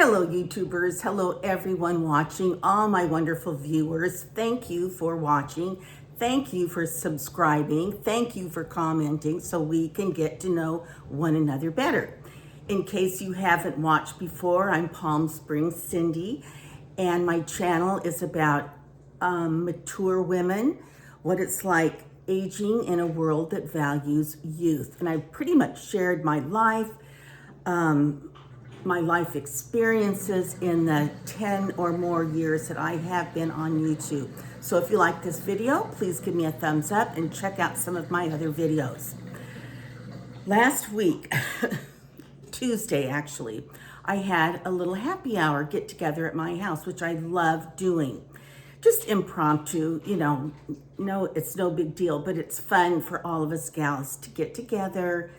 Hello, YouTubers. Hello, everyone watching, all my wonderful viewers. Thank you for watching. Thank you for subscribing. Thank you for commenting so we can get to know one another better. In case you haven't watched before, I'm Palm Springs Cindy, and my channel is about mature women, what it's like aging in a world that values youth. And I've pretty much shared my life experiences in the 10 or more years that I have been on YouTube. So if you like this video, please give me a thumbs up and check out some of my other videos. Last week, Tuesday actually, I had a little happy hour get together at my house, which I love doing. Just impromptu, no, it's no big deal, but it's fun for all of us gals to get together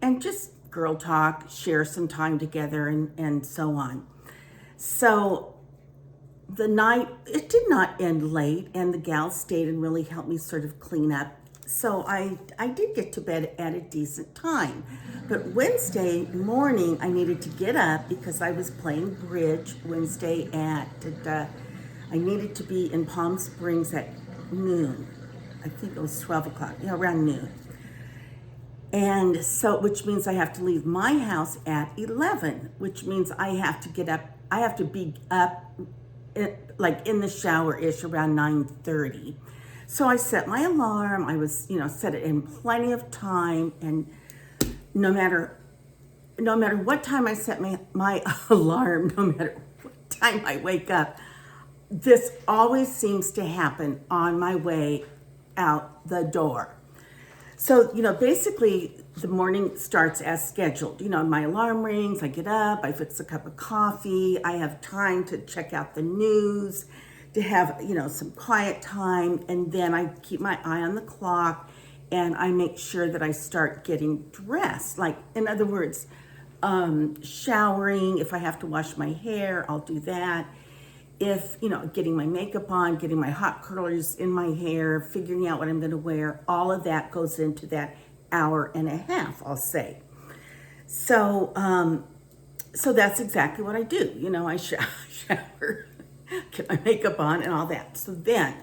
and just girl talk, share some time together, and so on. So the night, it did not end late, and the gals stayed and really helped me sort of clean up. So I did get to bed at a decent time. But Wednesday morning, I needed to get up because I was playing bridge Wednesday I needed to be in Palm Springs at noon. I think it was 12 o'clock, around noon. And so, which means I have to leave my house at 11, which means I have to get up, I have to be up like in the shower-ish around 9:30. So I set my alarm, I was, set it in plenty of time, and no matter what time I set my alarm, no matter what time I wake up, this always seems to happen on my way out the door. So, basically the morning starts as scheduled. My alarm rings, I get up, I fix a cup of coffee, I have time to check out the news, to have, some quiet time, and then I keep my eye on the clock and I make sure that I start getting dressed. Like, in other words, showering. If I have to wash my hair, I'll do that. If, getting my makeup on, getting my hot curlers in my hair, figuring out what I'm going to wear, all of that goes into that hour and a half, I'll say. So, so that's exactly what I do. I shower, get my makeup on and all that. So then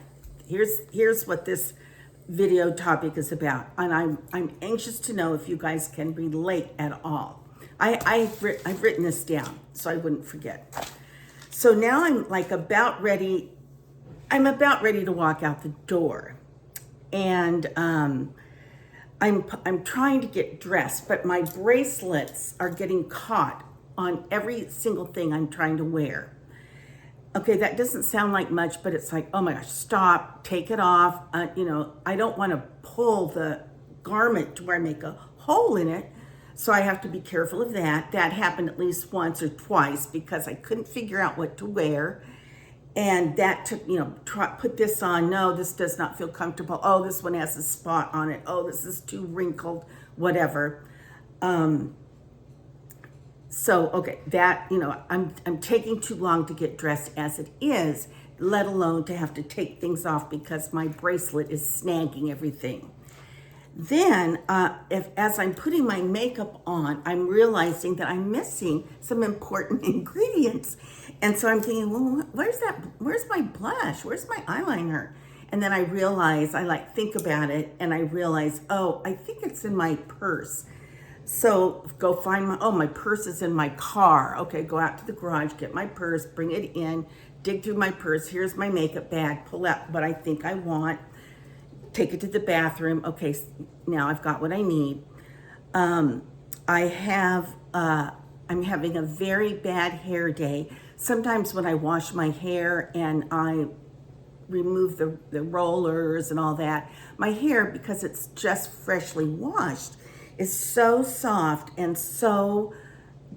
here's what this video topic is about. And I'm anxious to know if you guys can relate at all. I've written this down so I wouldn't forget. So now I'm about ready to walk out the door, and I'm trying to get dressed, but my bracelets are getting caught on every single thing I'm trying to wear. Okay, that doesn't sound like much, but it's like, oh my gosh, stop, take it off. I don't want to pull the garment to where I make a hole in it. So I have to be careful of that. That happened at least once or twice because I couldn't figure out what to wear. And that took, put this on. No, this does not feel comfortable. Oh, this one has a spot on it. Oh, this is too wrinkled, whatever. So, okay, that, I'm taking too long to get dressed as it is, let alone to have to take things off because my bracelet is snagging everything. Then, as I'm putting my makeup on, I'm realizing that I'm missing some important ingredients. And so I'm thinking, well, where's my blush? Where's my eyeliner? And then I realize, think about it, and I realize, oh, I think it's in my purse. So go find my purse is in my car. Okay, go out to the garage, get my purse, bring it in, dig through my purse. Here's my makeup bag, pull out what I think I want. Take it to the bathroom. Okay, now I've got what I need. I'm having a very bad hair day. Sometimes when I wash my hair and I remove the rollers and all that, my hair, because it's just freshly washed, is so soft and so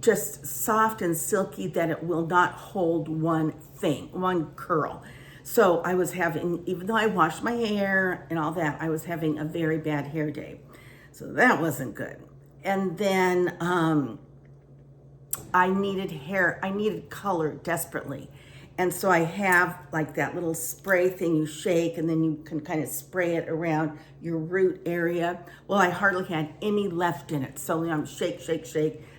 just soft and silky that it will not hold one curl. So I was having, even though I washed my hair and all that, I was having a very bad hair day. So that wasn't good. And then I needed color desperately. And so I have that little spray thing you shake and then you can kind of spray it around your root area. Well, I hardly had any left in it. So I'm shake,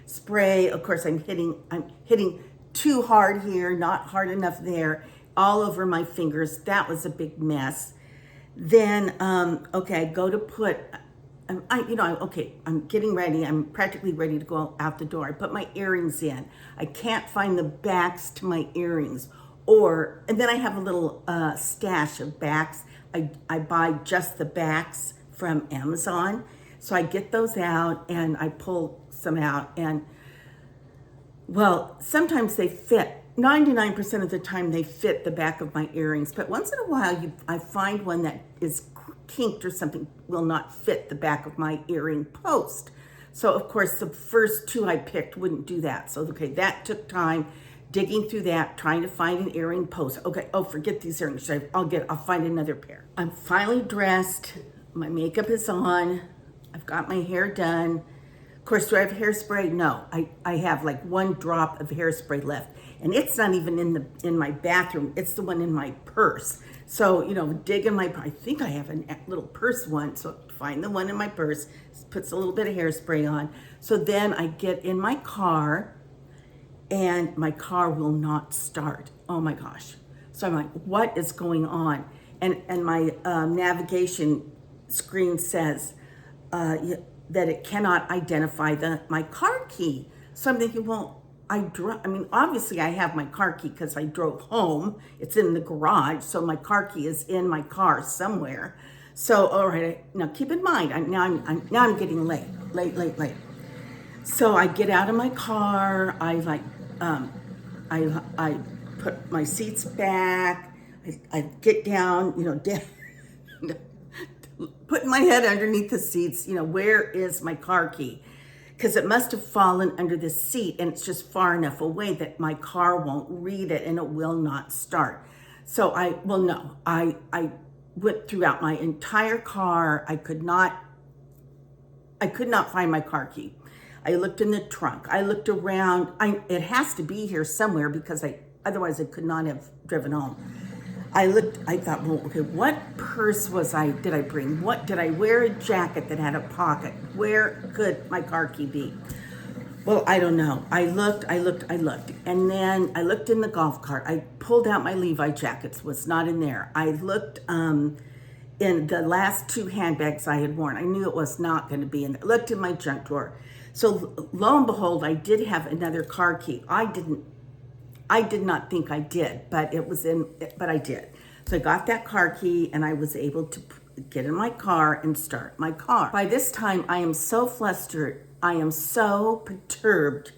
spray. Of course, I'm hitting too hard here, not hard enough there, all over my fingers. That was a big mess. Then, okay, I go to put, I'm getting ready. I'm practically ready to go out the door. I put my earrings in. I can't find the backs to my earrings. And then I have a little stash of backs. I buy just the backs from Amazon. So I get those out and I pull some out. And, well, sometimes they fit. 99% of the time they fit the back of my earrings, but once in a while I find one that is kinked or something will not fit the back of my earring post. So of course the first two I picked wouldn't do that. So okay, that took time digging through that, trying to find an earring post. Okay, oh, forget these earrings. I'll find another pair. I'm finally dressed. My makeup is on. I've got my hair done. Of course, do I have hairspray? No, I have like one drop of hairspray left. And it's not even in my bathroom. It's the one in my purse. So, dig in my, I think I have a little purse one. So find the one in my purse, puts a little bit of hairspray on. So then I get in my car and my car will not start. Oh my gosh. So I'm like, what is going on? And my navigation screen says that it cannot identify my car key. So I'm thinking, well, obviously I have my car key because I drove home. It's in the garage, so my car key is in my car somewhere. So, all right, now keep in mind, I'm getting late. So I get out of my car. I put my seats back. I get down, putting my head underneath the seats. Where is my car key? Because it must have fallen under the seat and it's just far enough away that my car won't read it and it will not start. So I went throughout my entire car. I could not find my car key. I looked in the trunk. I looked around. It has to be here somewhere because otherwise I could not have driven home. I thought, well, okay, what purse did I bring? Did I wear a jacket that had a pocket? Where could my car key be? Well, I don't know. I looked. And then I looked in the golf cart. I pulled out my Levi jackets, was not in there. I looked in the last two handbags I had worn. I knew it was not going to be in there. I looked in my junk drawer. So lo and behold, I did have another car key. I did not think I did, but I did. So I got that car key and I was able to get in my car and start my car. By this time, I am so flustered. I am so perturbed.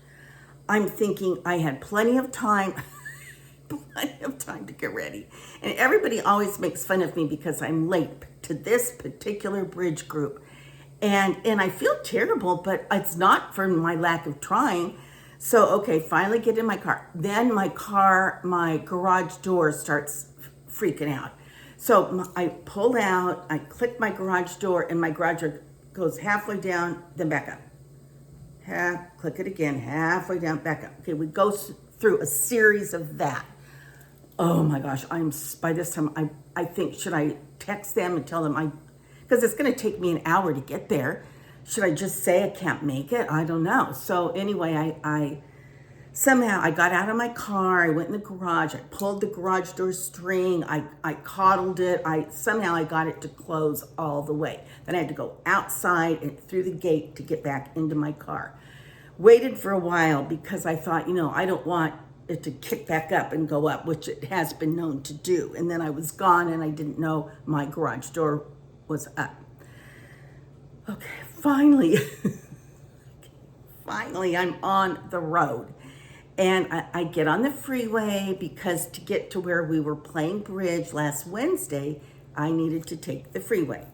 I'm thinking I had plenty of time to get ready. And everybody always makes fun of me because I'm late to this particular bridge group. And I feel terrible, but it's not for my lack of trying. So, okay, finally get in my car. Then my garage door starts freaking out. So I pull out, I click my garage door, and my garage door goes halfway down, then back up. Click it again, halfway down, back up. Okay, we go through a series of that. Oh my gosh, by this time, I think, should I text them and tell them because it's gonna take me an hour to get there. Should I just say I can't make it? I don't know. So anyway, I somehow got out of my car. I went in the garage. I pulled the garage door string. I coddled it. Somehow I got it to close all the way. Then I had to go outside and through the gate to get back into my car. Waited for a while because I thought, I don't want it to kick back up and go up, which it has been known to do. And then I was gone and I didn't know my garage door was up. Okay, finally I'm on the road and I get on the freeway because to get to where we were playing bridge last Wednesday, I needed to take the freeway.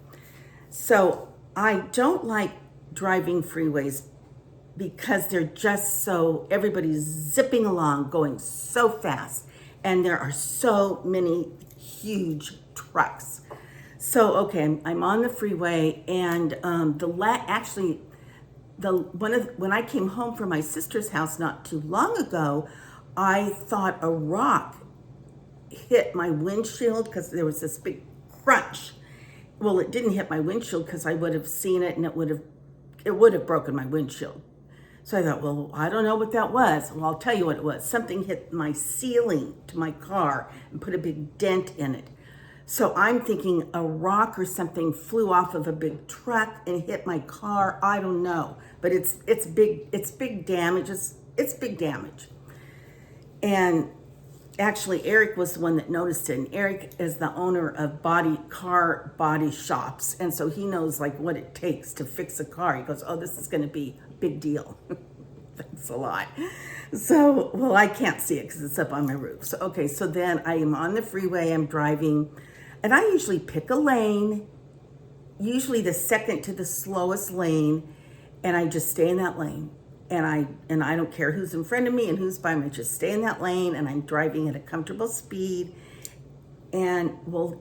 So I don't like driving freeways because they're just everybody's zipping along, going so fast, and there are so many huge trucks. So, okay, I'm on the freeway, and when I came home from my sister's house not too long ago, I thought a rock hit my windshield because there was this big crunch. Well, it didn't hit my windshield because I would have seen it and it would have broken my windshield. So I thought, well, I don't know what that was. Well, I'll tell you what it was. Something hit my ceiling to my car and put a big dent in it. So I'm thinking a rock or something flew off of a big truck and hit my car. I don't know, but it's big damage. It's big damage. And actually, Eric was the one that noticed it. And Eric is the owner of car body shops, and so he knows like what it takes to fix a car. He goes, "Oh, this is going to be a big deal." Thanks a lot. So, well, I can't see it because it's up on my roof. So, okay, so then I am on the freeway. I'm driving. And I usually pick a lane, usually the second to the slowest lane, and I just stay in that lane. And I don't care who's in front of me and who's by me. I just stay in that lane, and I'm driving at a comfortable speed. And well,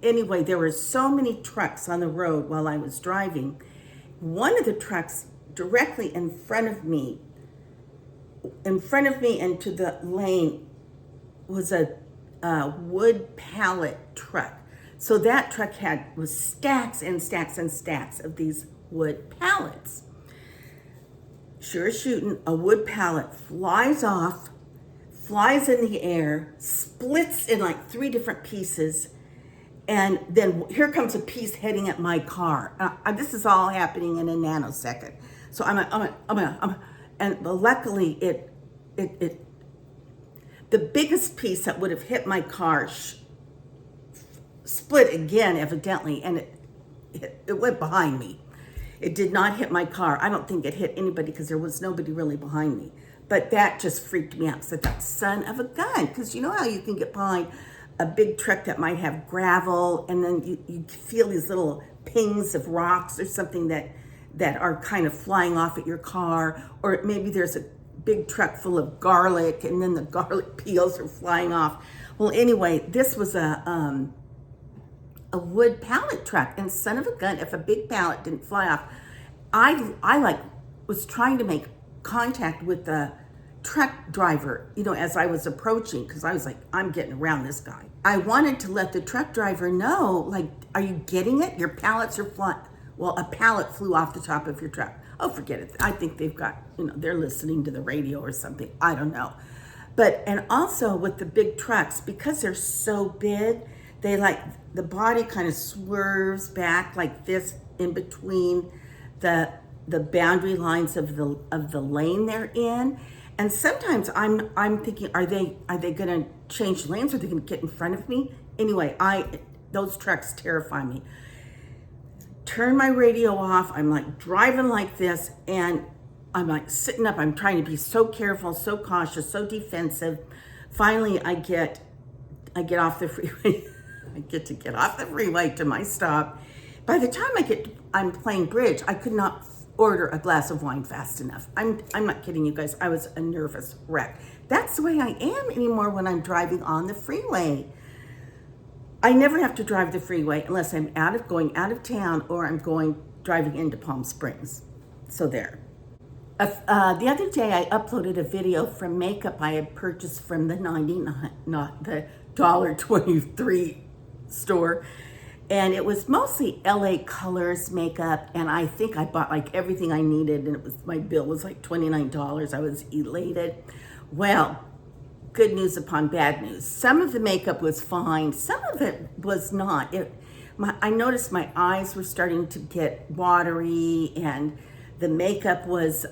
anyway, there were so many trucks on the road while I was driving. One of the trucks directly in front of me and to the lane was a wood pallet truck. So that truck was stacks and stacks and stacks of these wood pallets. Sure as shooting, a wood pallet flies off, flies in the air, splits in like 3 different pieces, and then here comes a piece heading at my car. This is all happening in a nanosecond. So and luckily the biggest piece that would have hit my car split again, evidently, and it went behind me. It did not hit my car. I don't think it hit anybody because there was nobody really behind me. But that just freaked me out. So that son of a gun, because you know how you can get behind a big truck that might have gravel, and then you feel these little pings of rocks or something that are kind of flying off at your car, or maybe there's a big truck full of garlic and then the garlic peels are flying off. Well, anyway, this was a wood pallet truck, and son of a gun, if a big pallet didn't fly off, I was trying to make contact with the truck driver, as I was approaching, because I was like, I'm getting around this guy. I wanted to let the truck driver know, like, are you getting it? Your pallets are flying. Well, a pallet flew off the top of your truck. Oh, forget it. I think they've got, they're listening to the radio or something. I don't know. And also with the big trucks, because they're so big, they the body kind of swerves back like this in between the boundary lines of the lane they're in. And sometimes I'm thinking, are they going to change lanes? Are they going to get in front of me? Anyway, those trucks terrify me. Turn my radio off. I'm like driving like this, and I'm like sitting up. I'm trying to be so careful, so cautious, so defensive. Finally, I get off the freeway. I get off the freeway to my stop. By the time I'm playing bridge, I could not order a glass of wine fast enough. I'm not kidding you guys. I was a nervous wreck. That's the way I am anymore when I'm driving on the freeway. I never have to drive the freeway unless I'm going out of town or I'm driving into Palm Springs. So there. The other day I uploaded a video from makeup I had purchased from the $1.23 store. And it was mostly LA Colors makeup, and I think I bought like everything I needed, and my bill was like $29. I was elated. Well, good news upon bad news. Some of the makeup was fine, some of it was not. I noticed my eyes were starting to get watery, and the makeup was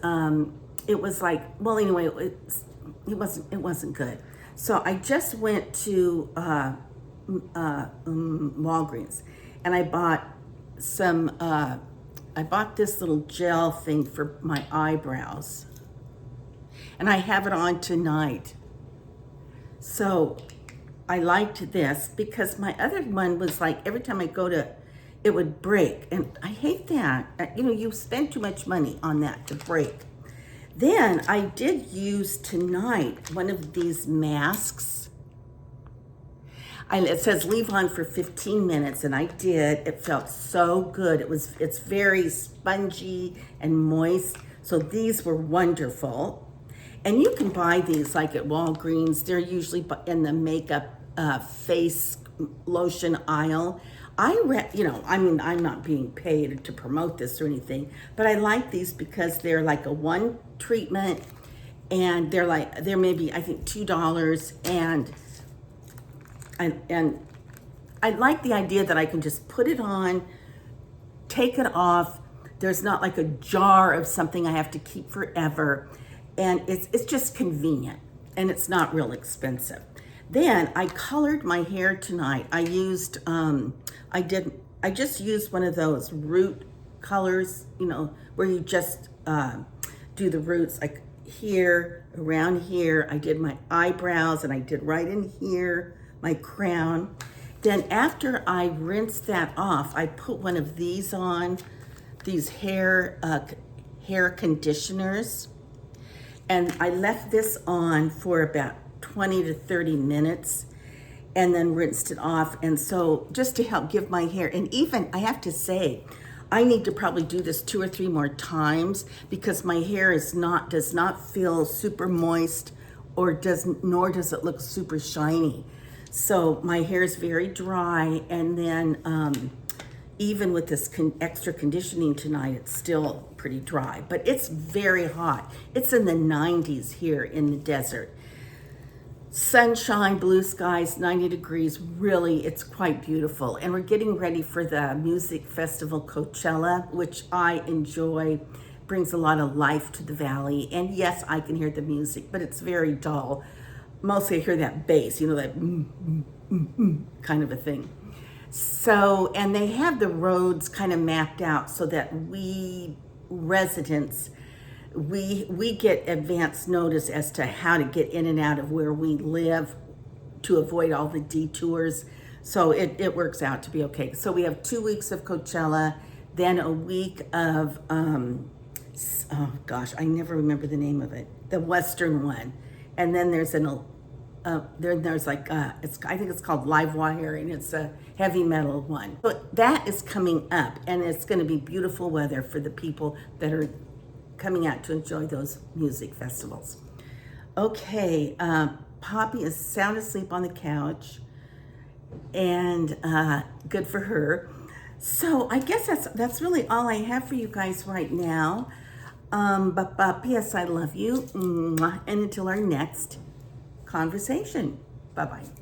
it was like, well, anyway, it wasn't good. So I just went to Walgreens, and I bought this little gel thing for my eyebrows, and I have it on tonight. So I liked this because my other one was like every time I go to, it would break, and I hate that. You spend too much money on that to break. Then I did use tonight one of these masks. It says leave on for 15 minutes, and I did. It felt so good. It's very spongy and moist. So these were wonderful. And you can buy these like at Walgreens. They're usually in the makeup face lotion aisle. I mean, I'm not being paid to promote this or anything, but I like these because they're like a one treatment, and they're maybe, I think, $2, and I like the idea that I can just put it on, take it off. There's not like a jar of something I have to keep forever, and it's just convenient, and it's not real expensive. Then I colored my hair tonight. I just used one of those root colors, where you just do the roots, like here, around here. I did my eyebrows, and I did right in here, my crown. Then after I rinsed that off, I put one of these on, these hair conditioners. And I left this on for about 20 to 30 minutes and then rinsed it off. And so just to help give my hair, and even I have to say, I need to probably do this 2 or 3 more times because my hair does not feel super moist, nor does it look super shiny. So my hair is very dry, and then even with this extra conditioning tonight, it's still pretty dry, but it's very hot. It's in the 90s here in the desert. Sunshine, blue skies, 90 degrees. Really, it's quite beautiful. And we're getting ready for the music festival Coachella, which I enjoy. Brings a lot of life to the valley. And yes, I can hear the music, but it's very dull. Mostly I hear that bass, that kind of a thing. So, and they have the roads kind of mapped out so that we residents, we get advance notice as to how to get in and out of where we live to avoid all the detours. So it works out to be okay. So we have 2 weeks of Coachella, then a week of, oh gosh, I never remember the name of it, the Western one. And then there's there's like, I think it's called Live Wire, and it's a heavy metal one. But that is coming up, and it's going to be beautiful weather for the people that are coming out to enjoy those music festivals. Okay, Poppy is sound asleep on the couch, and good for her. So I guess that's really all I have for you guys right now. But P.S. I love you, and until our next conversation. Bye-bye.